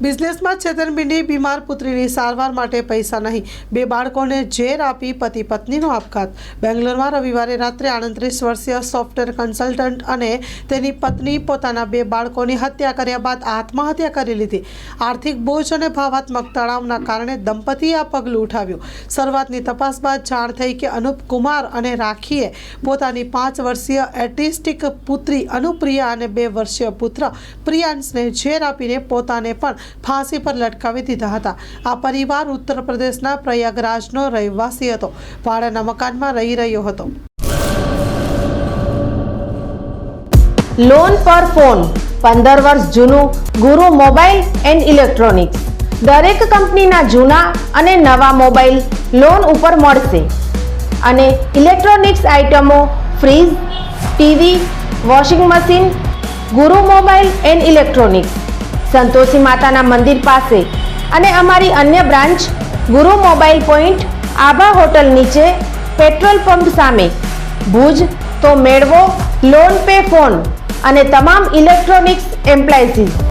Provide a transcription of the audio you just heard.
બિઝનેસમાં છેતરપિંડી, બીમાર પુત્રીની સારવાર માટે પૈસા નહીં, બે બાળકોને ઝેર આપી પતિ પત્નીનો આપઘાત। બેંગ્લોરમાં રવિવારે રાત્રે 38 વર્ષીય સોફ્ટવેર કન્સલ્ટન્ટ અને તેની પત્ની પોતાના બે બાળકોની હત્યા કર્યા બાદ આત્મહત્યા કરી લીધી। આર્થિક બોજ અને ભાવાત્મક તણાવના કારણે દંપતીએ આ પગલું ઉઠાવ્યું। શરૂઆતની તપાસ બાદ જાણ થઈ કે અનુપ કુમાર અને રાખીએ પોતાની 5 વર્ષીય એટિસ્ટિક પુત્રી અનુપ્રિયા અને 2 વર્ષીય પુત્ર પ્રિયાંશને ઝેર આપીને પોતાને પણ फांसी पर लटकावी दीधा हता। आ परिवार उत्तर प्रदेशना प्रयागराजनो રહેવાસી હતો। ભાડાના મકાનમાં રહી રહ્યો હતો। લોન પર ફોન 15 વર્ષ જૂનું ગુરુ મોબાઈલ એન્ડ ઇલેક્ટ્રોનિક્સ। દરેક કંપનીના જૂના અને નવા મોબાઈલ લોન ઉપર મળશે અને ઇલેક્ટ્રોનિક્સ આઇટમો ફ્રીજ, ટીવી, વોશિંગ મશીન। ગુરુ મોબાઈલ એન્ડ ઇલેક્ટ્રોનિક્સ संतोषी माताना मंदिर पासे अने अमारी अन्य ब्रांच गुरु मोबाइल पॉइंट आभा होटल नीचे पेट्रोल पंप सामे भुज। तो मेळवो लोन पे फोन अने तमाम इलेक्ट्रॉनिक्स एम्प्लायसीज।